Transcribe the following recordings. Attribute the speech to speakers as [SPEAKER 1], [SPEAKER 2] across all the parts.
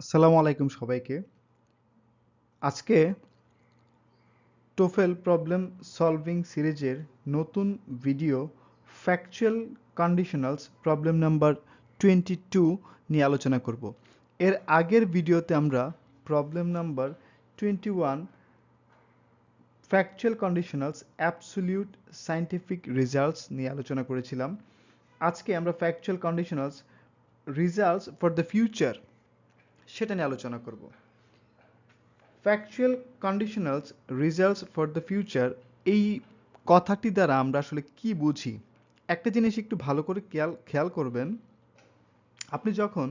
[SPEAKER 1] আসসালামু আলাইকুম সবাইকে। আজকে টোফেল প্রবলেম সলভিং সিরিজের নতুন video factual conditionals problem number 22 নিয়ে আলোচনা করব। এর আগের ভিডিওতে আমরা problem number 21 factual conditionals absolute scientific results নিয়ে আলোচনা করেছিলাম। আজকে আমরা factual conditionals results for the future সেটা নিয়ে আলোচনা করব। Factual conditionals results for the future এই কথাটি দ্বারা আমরা আসলে কি বুঝি? একটা জিনিস একটু ভালো করে খেয়াল করবেন। আপনি যখন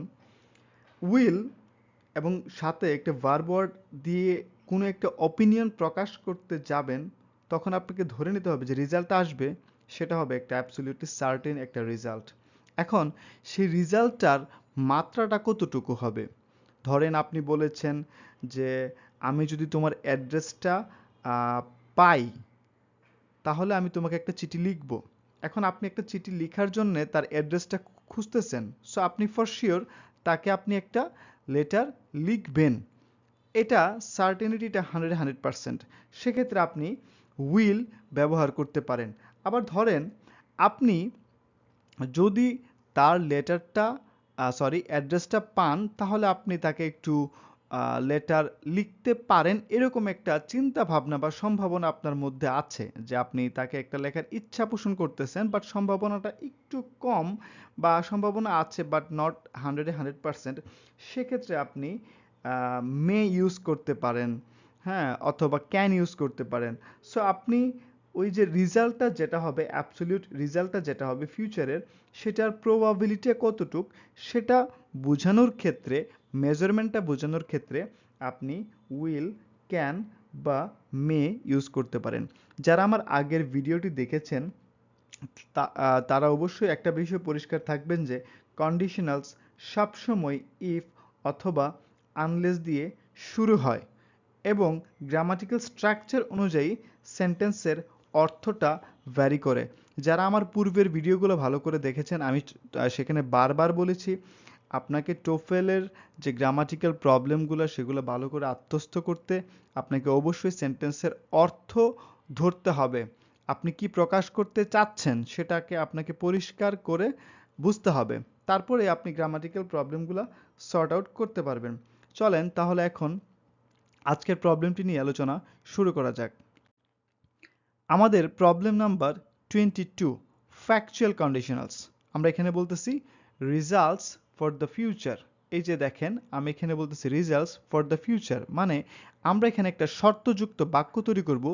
[SPEAKER 1] উইল এবং সাথে একটা ভার্ব ওয়ার্ড দিয়ে কোনো একটা অপিনিয়ন প্রকাশ করতে যাবেন, তখন আপনাকে ধরে নিতে হবে যে রেজাল্ট আসবে সেটা হবে একটা অ্যাবসলিউটলি সার্টেন একটা রেজাল্ট। এখন সেই রেজাল্টটার মাত্রাটা কতটুকু হবে? ধরেন আপনি বলেছেন যে আমি যদি তোমার অ্যাড্রেসটা পাই তাহলে আমি তোমাকে একটা চিঠি লিখব। এখন আপনি একটা চিঠি লিখার জন্যে তার অ্যাড্রেসটা খুঁজতেছেন, সো আপনি ফর শিওর তাকে আপনি একটা লেটার লিখবেন। এটা সার্টেনিটিটা 100%। সেক্ষেত্রে আপনি উইল ব্যবহার করতে পারেন। আবার ধরেন আপনি যদি তার লেটারটা অ্যাড্রেসটা পান, তাহলে আপনি তাকে একটু লেটার লিখতে পারেন। এরকম একটা চিন্তা ভাবনা বা সম্ভাবনা আপনার মধ্যে আছে যে আপনি তাকে একটা লেখার ইচ্ছা পোষণ করতেছেন, বাট সম্ভাবনাটা একটু কম বা সম্ভাবনা আছে বাট নট 100%। সেক্ষেত্রে আপনি মে ইউজ করতে পারেন, হ্যাঁ, অথবা ক্যান ইউজ করতে পারেন। সো আপনি ওই যে রেজাল্টটা যেটা হবে, অ্যাবসলিউট রেজাল্টটা যেটা হবে ফিউচারের, সেটার প্রবাবিলিটি কতটুক সেটা বোঝানোর ক্ষেত্রে, মেজারমেন্টটা বোঝানোর ক্ষেত্রে আপনি উইল, ক্যান বা মে ইউজ করতে পারেন। যারা আমার আগের ভিডিওটি দেখেছেন তারা অবশ্যই একটা বিষয় পরিষ্কার থাকবেন যে কন্ডিশনালস সবসময় ইফ অথবা আনলেস দিয়ে শুরু হয় এবং গ্রামাটিক্যাল স্ট্রাকচার অনুযায়ী সেন্টেন্সের অর্থটা ভ্যারি করে। যারা আমার পূর্বের ভিডিওগুলো ভালো করে দেখেছেন, আমি সেখানে বারবার বলেছি আপনাকে টোফেলের যে গ্রামাটিক্যাল প্রবলেমগুলো সেগুলো ভালো করে আত্মস্থ করতে আপনাকে অবশ্যই সেন্টেন্সের অর্থ ধরতে হবে। আপনি কি প্রকাশ করতে চাচ্ছেন সেটাকে আপনাকে পরিষ্কার করে বুঝতে হবে। তারপরে আপনি গ্রামাটিক্যাল প্রবলেমগুলো সর্ট আউট করতে পারবেন। চলেন তাহলে এখন আজকের প্রবলেমটি নিয়ে আলোচনা শুরু করা যাক। আমাদের প্রবলেম নাম্বার 22 ফ্যাকচুয়াল কন্ডিশনালস। আমরা এখানে বলতেছি রেজাল্টস ফর দ্য ফিউচার। এই যে দেখেন আমি এখানে বলতেছি রেজাল্টস ফর দ্য ফিউচার, মানে আমরা এখানে একটা শর্তযুক্ত বাক্য তৈরি করব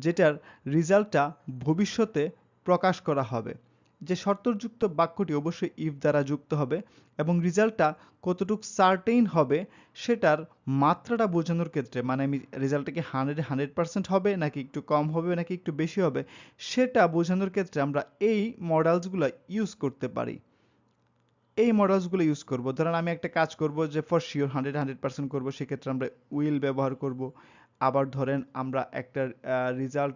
[SPEAKER 1] যেটার রেজাল্টটা ভবিষ্যতে প্রকাশ করা হবে। যে শর্তযুক্ত বাক্যটি অবশ্যই ইফ দ্বারা যুক্ত হবে এবং রেজাল্টটা কতটুকু সার্টেইন হবে সেটার মাত্রাটা বোঝানোর ক্ষেত্রে, মানে আমি রেজাল্টটা কি 100% হবে নাকি একটু কম হবে নাকি একটু বেশি হবে সেটা বোঝানোর ক্ষেত্রে আমরা এই মডেলসগুলো ইউজ করতে পারি। এই মডেলসগুলো ইউজ করব। ধরেন আমি একটা কাজ করব যে ফর শিওর 100% করব, সেক্ষেত্রে আমরা উইল ব্যবহার করব। আবার ধরেন আমরা একটা রেজাল্ট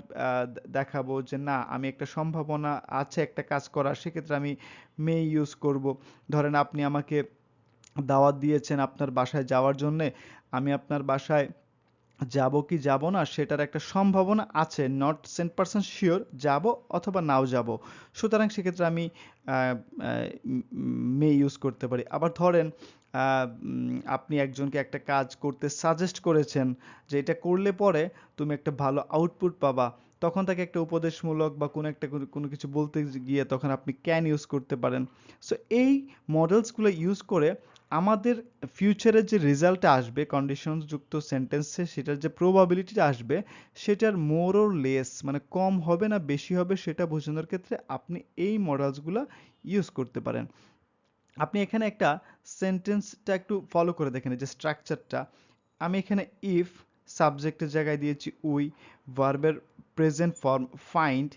[SPEAKER 1] দেখাবো যে না আমি একটা সম্ভাবনা আছে একটা কাজ করার, সেক্ষেত্রে আমি মে ইউজ করব। ধরেন আপনি আমাকে দাওয়াত দিয়েছেন আপনার বাসায় যাওয়ার জন্যে, আমি আপনার বাসায় যাব কি যাব না সেটার একটা সম্ভাবনা আছে, নট 100% শিওর যাব অথবা নাও যাব। সুতরাং সেক্ষেত্রে আমি মে ইউজ করতে পারি। আবার ধরেন আপনি একজনকে একটা কাজ করতে সাজেস্ট করেছেন যে এটা করলে পরে তুমি একটা ভালো আউটপুট পাবা, তখন তাকে একটা উপদেশমূলক বা কোনো কিছু বলতে গিয়ে তখন আপনি ক্যান ইউজ করতে পারেন। সো এই মডেলসগুলো ইউজ করে আমাদের ফিউচারের যে রেজাল্টটা আসবে কন্ডিশনস যুক্ত সেন্টেন্সে, সেটার যে প্রবাবিলিটিটা আসবে সেটার মোর অর লেস, মানে কম হবে না বেশি হবে সেটা বোঝানোর ক্ষেত্রে আপনি এই মডেলসগুলো ইউজ করতে পারেন। আপনি এখানে একটা সেন্টেন্সটা একটু ফলো করে দেখেন, এই যে স্ট্রাকচারটা আমি এখানে ইফ সাবজেক্টের জায়গায় দিয়েছি উই, ভার্বের প্রেজেন্ট ফর্ম ফাইন্ড,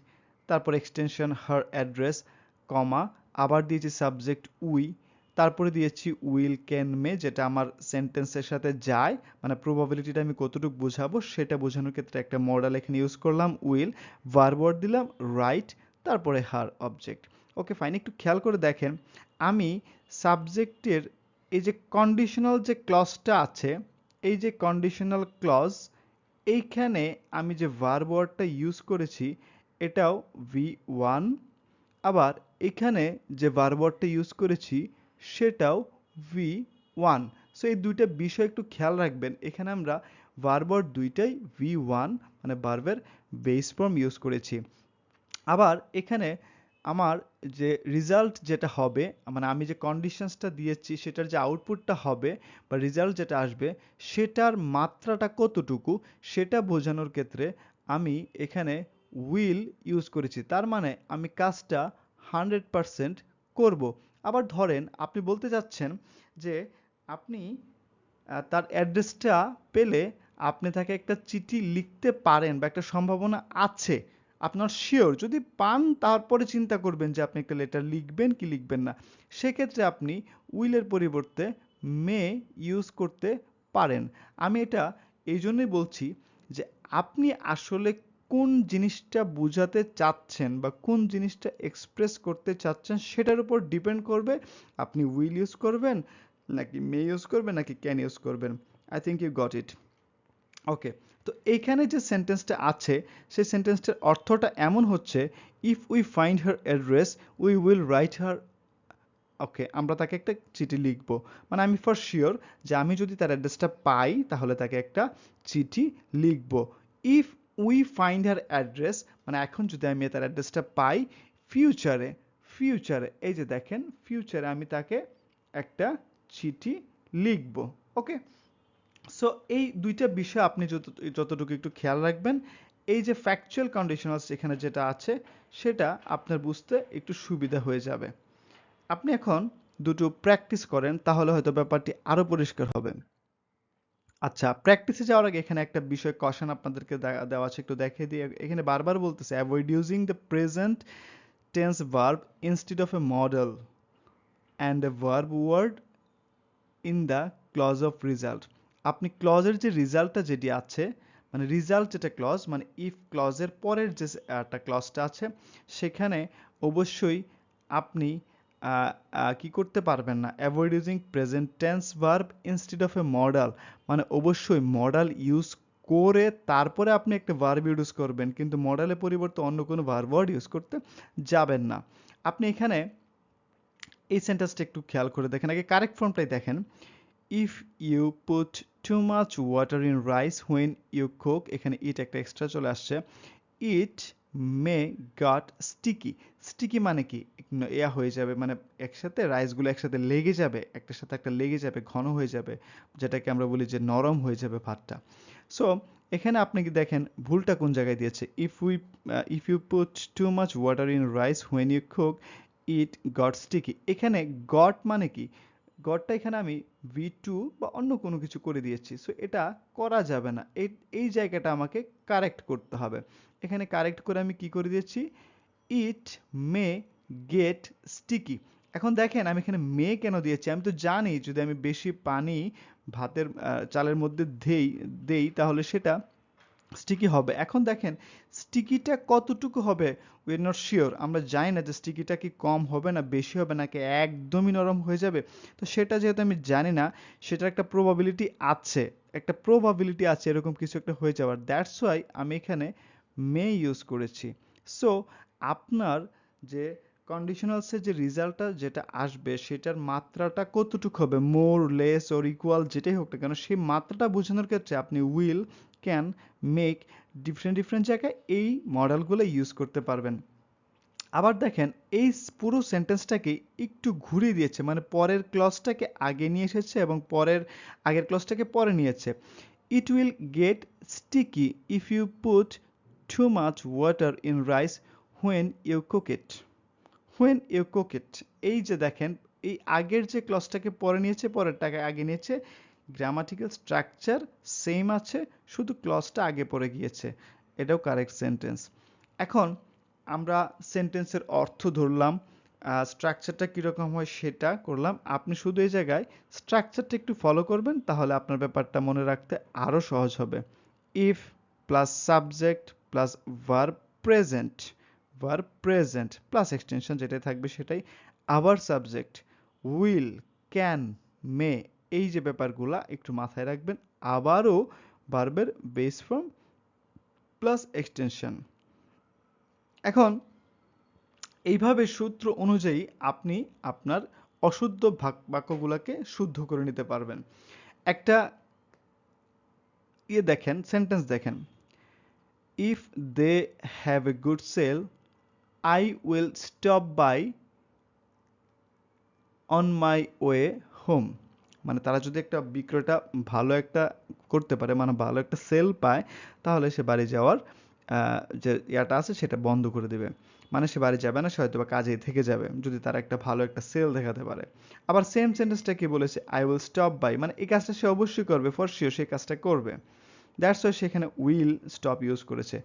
[SPEAKER 1] তারপর এক্সটেনশন হার অ্যাড্রেস, কমা, আবার দিয়েছি সাবজেক্ট উই, তারপরে দিয়েছি উইল ক্যান মে, যেটা আমার সেন্টেন্সের সাথে যায়, মানে প্রবাবিলিটিটা আমি কতটুকু বোঝাবো সেটা বোঝানোর ক্ষেত্রে একটা মডেল এখানে ইউজ করলাম উইল, ভার্ব ওয়ার্ড দিলাম রাইট, তারপরে হার অবজেক্ট। ওকে ফাইন, একটু খেয়াল করে দেখেন আমি সাবজেক্টের এই যে কন্ডিশনাল যে ক্লজটা আছে, এই যে কন্ডিশনাল ক্লজ, এইখানে আমি যে ভার্ব ওয়ার্ডটা ইউজ করেছি এটাও V1, আবার এখানে যে ভার্ব ওয়ার্ডটা ইউজ করেছি সেটাও V1। সো এই দুইটা বিষয় একটু খেয়াল রাখবেন, এখানে আমরা ভার্ব ওয়ার্ড দুইটাই V1 মানে ভার্বের বেস ফর্ম ইউজ করেছি। আবার এখানে আমার যে রেজাল্ট যেটা হবে, মানে আমি যে কন্ডিশনসটা দিয়েছি সেটার যে আউটপুটটা হবে বা রেজাল্ট যেটা আসবে সেটার মাত্রাটা কতটুকু সেটা বোঝানোর ক্ষেত্রে আমি এখানে উইল ইউজ করেছি। তার মানে আমি কাজটা 100% করব। আবার ধরেন আপনি বলতে চাচ্ছেন যে আপনি তার অ্যাড্রেসটা পেলে আপনি তাকে একটা চিঠি লিখতে পারেন বা একটা সম্ভাবনা আছে, আপনার শিওর যদি পান তারপরে চিন্তা করবেন যে আপনি একটা লেটার লিখবেন কি লিখবেন না। সেক্ষেত্রে আপনি উইলের পরিবর্তে মে ইউজ করতে পারেন। আমি এটা এই জন্যই বলছি যে আপনি আসলে কোন জিনিসটা বোঝাতে চাচ্ছেন বা কোন জিনিসটা এক্সপ্রেস করতে চাচ্ছেন সেটার উপর ডিপেন্ড করবে আপনি উইল ইউজ করবেন নাকি মে ইউজ করবেন নাকি ক্যান ইউজ করবেন। I think you got it. Okay, তো এইখানে যে সেন্টেন্সটা আছে সেই সেন্টেন্সটার অর্থটা এমন হচ্ছে, if we find her address we will write her. Okay, আমরা তাকে একটা চিঠি লিখবো, মানে আমি ফর শিওর যে আমি যদি তার অ্যাড্রেসটা পাই তাহলে তাকে একটা চিঠি লিখবো। If we find her address মানে এখন যদি আমি তার অ্যাড্রেসটা পাই, ফিউচারে, ফিউচারে এই যে দেখেন ফিউচারে আমি তাকে একটা চিঠি লিখবো। ওকে, সো এই দুইটা বিষয় আপনি যতটুকু একটু খেয়াল রাখবেন, এই যে ফ্যাকচুয়াল কন্ডিশনালস এখানে যেটা আছে সেটা আপনার বুঝতে একটু সুবিধা হয়ে যাবে। আপনি এখন দুটো প্র্যাকটিস করেন তাহলে হয়তো ব্যাপারটি আরো পরিষ্কার হবে। আচ্ছা, প্র্যাকটিসে যাওয়ার আগে এখানে একটা বিষয় কষান আপনাদেরকে দেওয়া আছে, একটু দেখিয়ে দিয়ে। এখানে বারবার বলতেছে avoid using the present tense verb instead of a modal and a verb word in the clause of result. আপনি ক্লজের যে রেজাল্টটা যেটি আছে, মানে রেজাল্ট যেটা ক্লজ মানে ইফ ক্লজের পরের যে একটা ক্লজটা আছে সেখানে অবশ্যই আপনি কি করতে পারবেন না, avoid using present tense verb instead of a model, মানে অবশ্যই মডেল ইউজ করে তারপরে আপনি একটা ভার্ব ইউজ করবেন, কিন্তু মডেলের পরিবর্তে অন্য কোনো ভার্ব ওয়ার্ড ইউজ করতে যাবেন না। আপনি এখানে এই সেন্টেন্সটা একটু খেয়াল করে দেখেন, আগে কারেক্ট ফর্মটাই দেখেন। If you put too much water in rice when you cook, এখানে ইট একটা এক্সট্রা চলে আসছে। It may got sticky. Sticky মানে কি, ইয়া হয়ে যাবে, মানে একসাথে রাইসগুলো একসাথে লেগে যাবে, একটার সাথে একটা লেগে যাবে, ঘন হয়ে যাবে, যেটাকে আমরা বলি যে নরম হয়ে যাবে ভাতটা। সো এখানে আপনি কি দেখেন ভুলটা কোন জায়গায় দিয়েছে, if you put too much water in rice when you cook it got sticky. এখানে গট মানে কি, গড়টা এখানে আমি V2 বা অন্য কোনো কিছু করে দিয়েছি, সো এটা করা যাবে না, এই এই জায়গাটা আমাকে কারেক্ট করতে হবে। এখানে কারেক্ট করে আমি কি করে দিয়েছি, ইট মে গেট স্টিকি। এখন দেখেন আমি এখানে মে কেন দিয়েছি, আমি তো জানি যদি আমি বেশি পানি ভাতের চালের মধ্যে দেই তাহলে সেটা স্টিকি হবে। এখন দেখেন স্টিকিটা কতটুকু হবে, উই আর নট শিওর, আমরা জানি না যে স্টিকিটা কি কম হবে না বেশি হবে নাকি একদমই নরম হয়ে যাবে। তো সেটা যেহেতু আমি জানি না, সেটার একটা প্রবাবিলিটি আছে, একটা প্রবাবিলিটি আছে এরকম কিছু একটা হয়ে যাওয়ার, দ্যাটস ওয়াই আমি এখানে মে ইউজ করেছি। সো আপনার যে কন্ডিশনালসের যে রেজাল্টটা যেটা আসবে সেটার মাত্রাটা কতটুকু হবে, মোর লেস অর ইকুয়াল যেটাই হোক না কেন, সেই মাত্রাটা বোঝানোর ক্ষেত্রে আপনি will, can, make different different জায়গায় এই মডেলগুলো ইউজ করতে পারবেন। আবার দেখেন এই পুরো সেন্টেন্সটাকে একটু ঘুরিয়ে দিয়েছে, মানে পরের ক্লজটাকে আগে নিয়ে এসেছে এবং আগের ক্লজটাকে পরে নিয়েছে। It will get sticky if you put too much water in rice when you cook it. When you cook it, এই যে দেখেন এই আগের যে ক্লজটাকে পরে নিয়েছে পরেরটাকে আগে নিয়েছে, গ্রামাটিক্যাল স্ট্রাকচার সেম আছে, শুধু ক্লজটা আগে পড়ে গিয়েছে, এটাও কারেক্ট সেন্টেন্স। এখন আমরা সেন্টেন্সের অর্থ ধরলাম, স্ট্রাকচারটা কীরকম হয় সেটা করলাম, আপনি শুধু এই জায়গায় স্ট্রাকচারটা একটু ফলো করবেন তাহলে আপনার ব্যাপারটা মনে রাখতে আরও সহজ হবে। If plus subject plus verb present, verb present plus extension যেটাই থাকবে সেটাই, আবার সাবজেক্ট উইল, ক্যান, মে, এই যে ব্যাপারগুলা একটু মাথায় রাখবেন। আবারও ভার্বের বেস ফর্ম প্লাস এক্সটেনশন। এখন এইভাবে সূত্র অনুযায়ী আপনি আপনার অশুদ্ধ বাক্যগুলোকে শুদ্ধ করে নিতে পারবেন। একটা দেখেন, সেন্টেন্স দেখেন, if they have a good sale I will stop by on my way home. মানে তারা যদি একটা বিক্রয়টা ভালো একটা করতে পারে, মানে ভালো একটা সেল পায়, তাহলে সে বাড়ি যাওয়ার যে ইয়াটা আছে সেটা বন্ধ করে দেবে। মানে সে বাড়ি যাবে না, সে হয়তো বা কাজেই থেকে যাবে যদি তারা একটা ভালো একটা সেল দেখাতে পারে। আবার সেম সেন্টেন্সটা কি বলেছে, আই উইল স্টপ বাই, মানে এই কাজটা সে অবশ্যই করবে, ফর শিওর সে কাজটা করবে। দ্যাটস ওয়াই সেখানে উইল স্টপ ইউজ করেছে।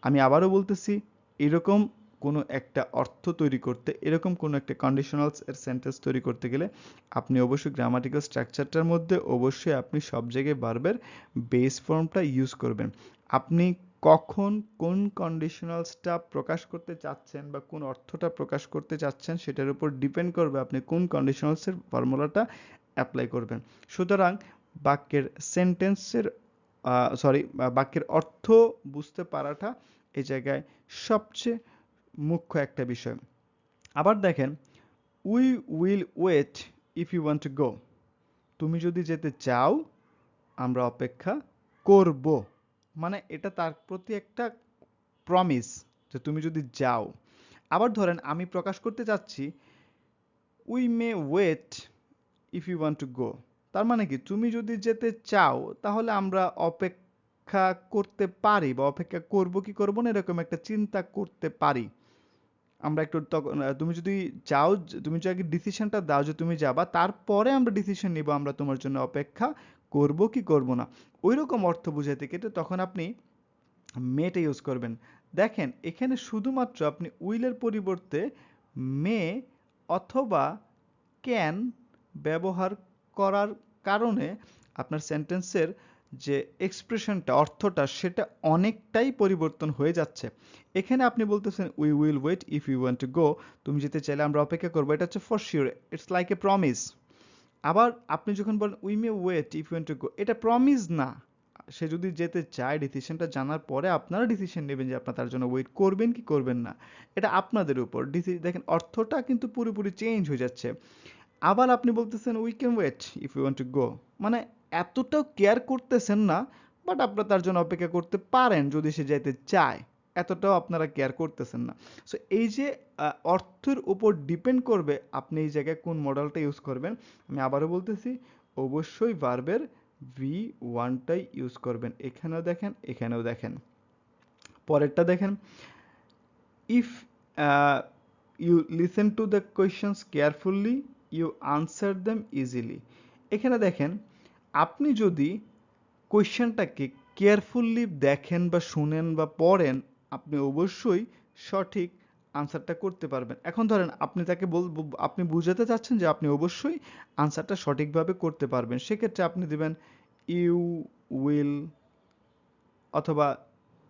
[SPEAKER 1] আমি আবারও বলতেছি, এরকম কোনো একটা অর্থ তৈরি করতে, এরকম কোনো একটা কন্ডিশনালস এর সেন্টেন্স তৈরি করতে গেলে আপনি অবশ্যই গ্রামাটিক্যাল স্ট্রাকচারটার মধ্যে অবশ্যই আপনি সব জায়গায় ভার্বের বেস ফর্মটা ইউজ করবেন। আপনি কখন কোন কন্ডিশনালসটা প্রকাশ করতে চাচ্ছেন বা কোন অর্থটা প্রকাশ করতে চাচ্ছেন সেটার উপর ডিপেন্ড করবে আপনি কোন কন্ডিশনালসের ফর্মুলাটা অ্যাপ্লাই করবেন। সুতরাং বাক্যের সেন্টেন্সের বাক্যের অর্থ বুঝতে পারাটা এই জায়গায় সবচেয়ে মুখ্য একটা বিষয়। আবার দেখেন, we will wait if you want to go. তুমি যদি যেতে চাও আমরা অপেক্ষা করব। মানে এটা তার প্রতি একটা প্রমিস যে তুমি যদি যাও। আবার ধরেন আমি প্রকাশ করতে চাচ্ছি, we may wait if you want to go. তার মানে কি, তুমি যদি যেতে চাও তাহলে আমরা অপেক্ষা করতে পারি বা অপেক্ষা করব কি করব না এরকম একটা চিন্তা করতে পারি। আমরা একটু তখন তুমি যদি চাও, তুমি যদি আগে ডিসিশনটা দাও যে তুমি যাবা, তারপরে আমরা ডিসিশন নিব আমরা তোমার জন্য অপেক্ষা করব কি করব না। ওইরকম অর্থ বুঝাইতে কেটে তখন আপনি মেটা ইউজ করবেন। দেখেন এখানে শুধুমাত্র আপনি উইলের পরিবর্তে মে অথবা ক্যান ব্যবহার করার কারণে আপনার সেন্টেন্সের যে এক্সপ্রেশনটা, অর্থটা, সেটা অনেকটাই পরিবর্তন হয়ে যাচ্ছে। এখানে আপনি বলতেছেন we will wait if you want to go, তুমি যেতে চাইলে আমরা অপেক্ষা করবো, এটা হচ্ছে for sure, it's like a promise. আবার আপনি যখন বলেন we may wait if you want to go, এটা প্রমিস না। সে যদি যেতে চায়, ডিসিশনটা জানার পরে আপনারা ডিসিশন নেবেন যে আপনারা তার জন্য ওয়েট করবেন কি করবেন না। এটা আপনাদের উপর দেখেন অর্থটা কিন্তু পুরোপুরি চেঞ্জ হয়ে যাচ্ছে। আবার আপনি বলতেছেন we can wait if you want to go, মানে এতটাও কেয়ার করতেছেন না, বাট আপনারা তার জন্য অপেক্ষা করতে পারেন যদি সে যেতে চায়। এতটাও আপনারা কেয়ার করতেছেন না। সো এই যে অর্থের উপর ডিপেন্ড করবে আপনি এই জায়গায় কোন মডেলটা ইউজ করবেন। আমি আবারও বলতেছি, অবশ্যই ভার্বের ভি ওয়ানটাই ইউজ করবেন। এখানেও দেখেন, এখানেও দেখেন। পরেরটা দেখেন, if you listen to the questions carefully you answer them easily। এখানে দেখেন, আপনি যদি কোয়েশ্চেনটাকে কেয়ারফুলি দেখেন বা শুনেন বা পড়েন, আপনি অবশ্যই সঠিক আনসারটা করতে পারবেন। এখন ধরেন আপনি তাকে আপনি বুঝাতে চাচ্ছেন যে আপনি অবশ্যই আনসারটা সঠিকভাবে করতে পারবেন, সেক্ষেত্রে আপনি দিবেন ইউ উইল, অথবা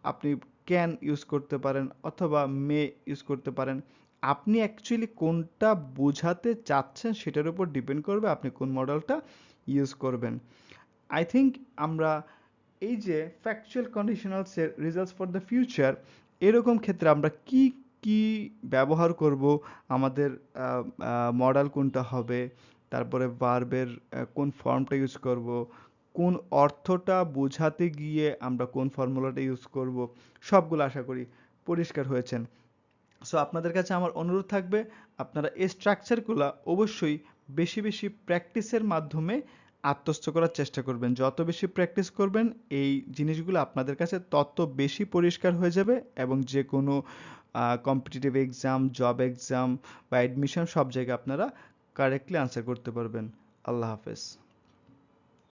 [SPEAKER 1] আপনি ক্যান ইউজ করতে পারেন, অথবা মে ইউজ করতে পারেন। আপনি অ্যাকচুয়ালি কোনটা বোঝাতে চাচ্ছেন সেটার উপর ডিপেন্ড করবে আপনি কোন মডেলটা ইউজ করবেন। আই থিঙ্ক আমরা এই যে ফ্যাকচুয়াল কন্ডিশনালস এর রেজাল্টস ফর দ্য ফিউচার, এরকম ক্ষেত্রে আমরা কি কি ব্যবহার করব, আমাদের মডেল কোনটা হবে, তারপরে ভার্বের কোন ফর্মটা ইউজ করব, কোন অর্থটা বোঝাতে গিয়ে আমরা কোন ফর্মুলাটা ইউজ করব, সবগুলো আশা করি পরিষ্কার হয়েছেন। সো আপনাদের কাছে আমার অনুরোধ থাকবে, আপনারা এই স্ট্রাকচারগুলো অবশ্যই বেশি বেশি প্র্যাকটিসের মাধ্যমে আত্মস্থ করার চেষ্টা করবেন। যত বেশি প্র্যাকটিস করবেন এই জিনিসগুলো আপনাদের কাছে তত বেশি পরিষ্কার হয়ে যাবে, এবং যে কোনো কম্পিটিটিভ এক্সাম, জব এক্সাম বা অ্যাডমিশন সব জায়গায় আপনারা কারেক্টলি আনসার করতে পারবেন। আল্লাহ হাফেজ।